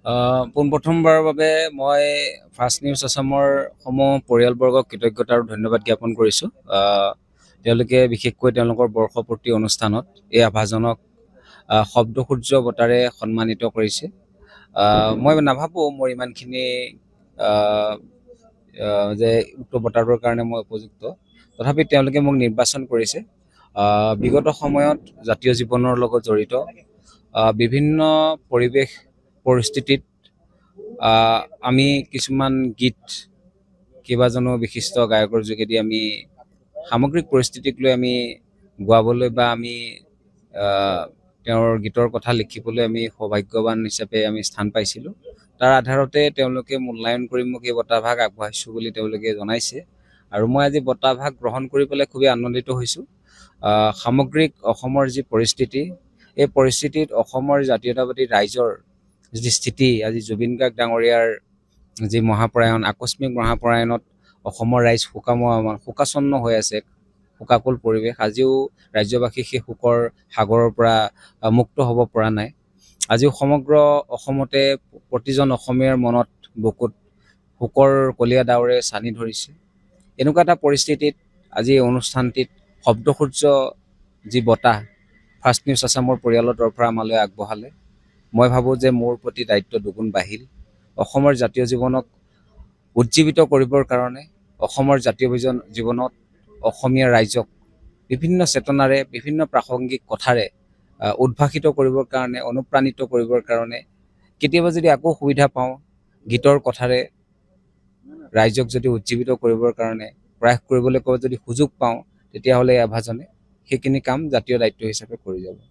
পোনপ্ৰথমবাৰৰ বাবে মই ফাৰ্ষ্ট নিউজ আছামৰ সমূহ পৰিয়ালবৰ্গক কৃতজ্ঞতা আৰু ধন্যবাদ জ্ঞাপন কৰিছোঁ। তেওঁলোকে বিশেষকৈ তেওঁলোকৰ বৰ্ষপূৰ্তি অনুষ্ঠানত এই আভাজনক শব্দসূৰ্য বঁটাৰে সন্মানিত কৰিছে। মই নাভাবোঁ মোৰ ইমানখিনি আহ, যে উক্ত বঁটাটোৰ কাৰণে মই উপযুক্ত, তথাপি তেওঁলোকে মোক নিৰ্বাচন কৰিছে। বিগত সময়ত জাতীয় জীৱনৰ লগত জড়িত বিভিন্ন পৰিৱেশ পৰিস্থিতিত আমি কিছুমান গীত কেইবাজনো বিশিষ্ট গায়কৰ যোগেদি আমি সামগ্ৰিক পৰিস্থিতিক লৈ আমি গোৱাবলৈ বা আমি তেওঁৰ গীতৰ কথা লিখিবলৈ আমি সৌভাগ্যৱান হিচাপে আমি স্থান পাইছিলোঁ। তাৰ আধাৰতে তেওঁলোকে মূল্যায়ন কৰি মোক এই বঁটাভাগ আগবঢ়াইছোঁ বুলি তেওঁলোকে জনাইছে, আৰু মই আজি বঁটাভাগ গ্ৰহণ কৰি পেলাই খুবেই আনন্দিত হৈছোঁ। সামগ্ৰিক অসমৰ যি পৰিস্থিতি, এই পৰিস্থিতিত অসমৰ জাতীয়তাবাদী ৰাইজৰ যি স্থিতি, আজি জুবিন গাৰ্গ ডাঙৰীয়াৰ যি মহাপ্ৰয়াণ, আকস্মিক মহাপ্ৰয়াণত অসমৰ ৰাইজ শোকাচন্ন হৈ আছে, শোকাকুল পৰিৱেশ। আজিও ৰাজ্যবাসী সেই শোকৰ সাগৰৰ পৰা মুক্ত হ'ব পৰা নাই। আজিও সমগ্ৰ অসমতে প্ৰতিজন অসমীয়াৰ মনত বুকুত শোকৰ কলীয়া ডাৱৰে ছানি ধৰিছে। এনেকুৱা এটা পৰিস্থিতিত আজি এই অনুষ্ঠানটিত শব্দসূৰ্য যি বঁটা ফাৰ্ষ্ট নিউজ আছামৰ পৰিয়ালৰ তৰফৰ পৰা আমালৈ আগবঢ়ালে, মই ভাবোঁ যে মোৰ প্ৰতি দায়িত্ব দুগুণ বাঢ়িল। অসমৰ জাতীয় জীৱনক উজ্জীৱিত কৰিবৰ কাৰণে, অসমৰ জাতীয় জীৱনত অসমীয়া ৰাইজক বিভিন্ন চেতনাৰে, বিভিন্ন প্ৰাসংগিক কথাৰে উদ্ভাসিত কৰিবৰ কাৰণে, অনুপ্ৰাণিত কৰিবৰ কাৰণে, কেতিয়াবা যদি আকৌ সুবিধা পাওঁ গীতৰ কথাৰে ৰাইজক যদি উজ্জীৱিত কৰিবৰ কাৰণে প্ৰয়াস কৰিবলৈ যদি সুযোগ পাওঁ, তেতিয়াহ'লে এই আভাজনে সেইখিনি কাম জাতীয় দায়িত্ব হিচাপে কৰি যাব।